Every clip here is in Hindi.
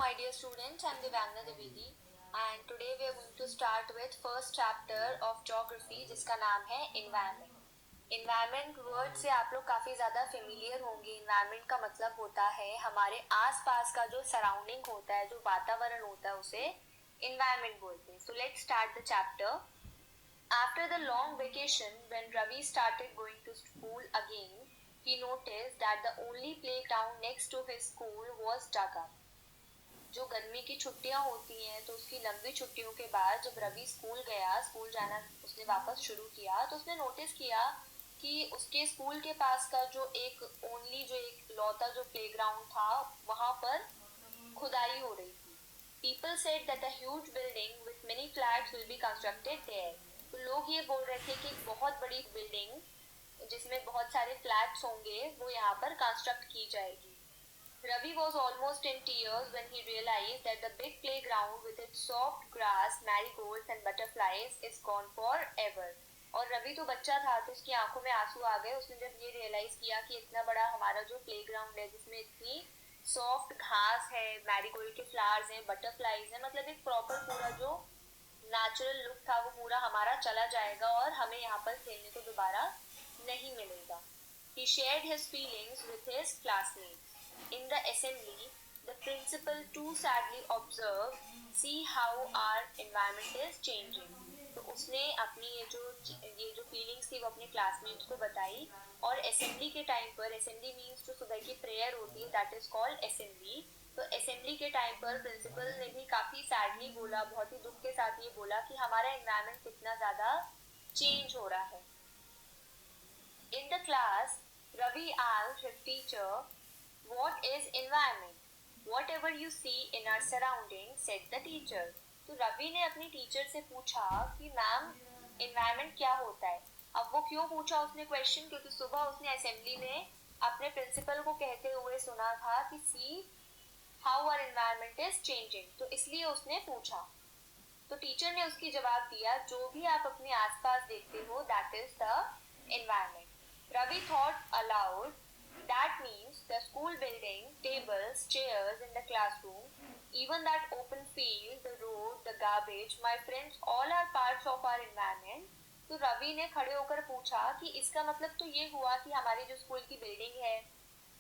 my dear students. I'm Divangna Dwivedi and today we are going to start with first chapter of geography जिसका नाम है environment. Environment word से आप लोग काफ़ी ज़्यादा familiar होंगे. Environment का मतलब होता है हमारे आसपास का जो surrounding होता है, जो वातावरण होता है, उसे environment बोलते हैं. So let's start the chapter. After the long vacation, when Ravi started going to school again, he noticed that the only playground next to his school was dug up. जो गर्मी की छुट्टियां होती हैं तो उसकी लंबी छुट्टियों के बाद जब रवि स्कूल जाना उसने वापस शुरू किया तो उसने नोटिस किया कि उसके स्कूल के पास का जो एक लौता जो प्लेग्राउंड था वहां पर खुदाई हो रही थी. People said that a huge building with many flats will be constructed there. तो लोग ये बोल रहे थे कि एक बहुत बड़ी बिल्डिंग जिसमें बहुत सारे फ्लैट्स होंगे वो यहाँ पर कंस्ट्रक्ट की जाएगी. Ravi was almost in tears when he realized that the big playground with its soft grass, marigolds and butterflies is gone forever. और रवि तो बच्चा था तो उसकी आंखों में आंसू आ गए. उसने जब ये रियलाइज किया कि इतना बड़ा हमारा जो प्लेग्राउंड है जिसमें इतनी सॉफ्ट घास है, मैरीगोल्ड के फ्लावर्स हैं, बटरफ्लाईज हैं, मतलब एक प्रॉपर पूरा जो नेचुरल लुक था वो पूरा हमारा चला जाएगा और हमें यहाँ पर खेलने को दोबारा नहीं मिलेगा. He shared his feelings with his classmates. In the assembly, the principal too sadly observed, "See how our environment is changing." तो उसने अपनी ये जो फीलिंग्स थी वो अपने क्लासमेट्स को बताई. और असेंबली के टाइम पर, असेंबली मीन्स जो सुबह की प्रेयर होती है, दैट इज कॉल्ड असेंबली. तो असेंबली के टाइम पर प्रिंसिपल ने भी काफी सैडली बोला, बहुत ही दुख के साथ ये बोला कि हमारा एनवायरनमेंट कितना ज्यादा चेंज हो रहा है. In the class, Ravi asked his teacher, "What is environment?" "Whatever you see in our surroundings," said the teacher. तो रवि ने अपनी टीचर से पूछा कि मैम एनवायरनमेंट क्या होता है. अब वो क्यों पूछा उसने क्वेश्चन, क्योंकि सुबह उसने असेंबली में अपने प्रिंसिपल को कहते हुए सुना था कि see how our environment is changing, तो इसलिए उसने पूछा. तो टीचर ने उसकी जवाब दिया, जो भी आप अपने आसपास देखते हो that is the environment. Ravi thought aloud, that means the school building, tables, chairs in the classroom, even that open field, the road, the garbage, my friends, all are parts of our environment. तो रवि ने खड़े होकर पूछा कि इसका मतलब तो ये हुआ कि हमारी जो स्कूल की बिल्डिंग है,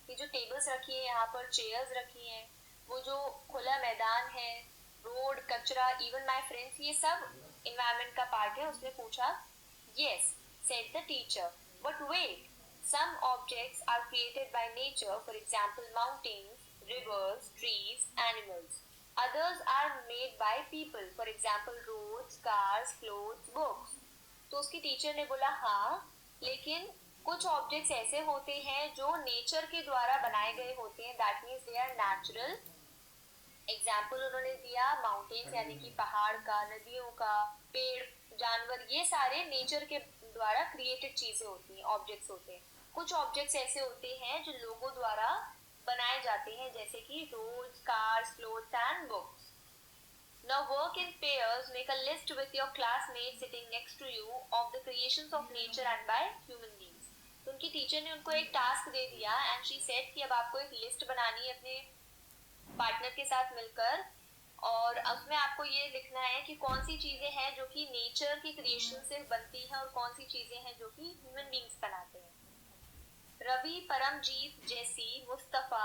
ये जो टेबल्स रखी है, यहाँ पर चेयर्स रखी हैं, वो जो खुला मैदान है, रोड, कचरा, इवन माय फ्रेंड्स, ये सब एनवायरनमेंट का पार्ट है. उसने पूछा. Yes, said the teacher, but wait. Some objects are created by nature, for example mountains, rivers, trees, animals. Others are made by people, for example roads, cars, clothes, books. तो उसकी टीचर ने बोला हाँ, लेकिन कुछ ऑब्जेक्ट्स ऐसे होते हैं जो नेचर के द्वारा बनाए गए होते हैं, that means they are natural. Example उन्होंने दिया माउंटेन्स यानी कि पहाड़ का, नदियों का, पेड़, जानवर, ये सारे नेचर के द्वारा क्रिएटेड चीजें होती हैं, ऑब्जेक्ट्स होते हैं. कुछ ऑब्जेक्ट्स ऐसे होते हैं जो लोगों द्वारा बनाए जाते हैं, जैसे कि roads, cars, clothes and books. Now work in pairs, make a list with your classmates sitting next to you of the creations of nature and by human beings. तो उनकी टीचर ने उनको एक टास्क दे दिया एंड शी सेड कि अब आपको एक लिस्ट बनानी है अपने पार्टनर के साथ मिलकर, और उसमें आपको ये लिखना है कि कौन सी चीजें हैं जो कि नेचर की क्रिएशन से बनती हैं और कौन सी चीजें हैं जो कि ह्यूमन बींग्स बनाते हैं. Ravi, Paramjeet, Jessie, Mustafa,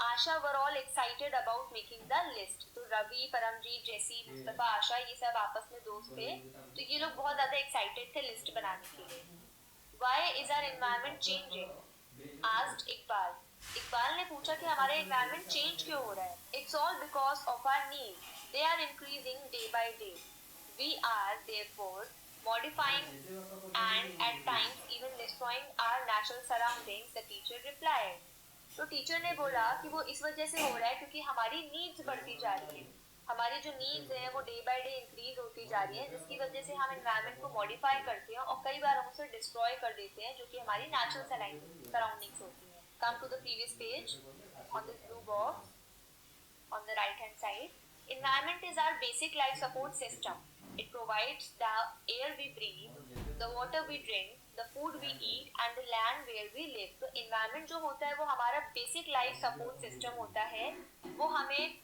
Asha were all excited about making the list. तो रवि, परमजीत, जेसी, मुस्तफा, आशा, ये सब आपस में दोस्त थे, तो ये लोग बहुत ज्यादा एक्साइटेड थे लिस्ट बनाने के लिए. Why is our environment changing? Asked Iqbal. Iqbal ने पूछा कि हमारा environment change क्यों हो रहा है. It's all because of our needs. They are increasing day by day. We are therefore modifying and at times even destroying our natural surroundings, the teacher replied. तो टीचर ने बोला कि वो इस वजह से हो रहा है क्योंकि हमारी नीड्स बढ़ती जा रही हैं, हमारी जो नीड्स हैं वो डे बाय डे इंक्रीज होती जा रही है, जिसकी वजह से हम एनवायरनमेंट को मॉडिफाई करते हैं और कई बार हम उसे डिस्ट्रॉय कर देते हैं, जो कि हमारी नेचुरल सराउंडिंग्स होती हैं. Come to the previous page on the blue box on the right hand side. Environment is our basic life support system. It provides the air we breathe, the water we drink, the food we eat and the land where we live. तो environment जो होता है वो हमारा basic life support system होता है, वो हमें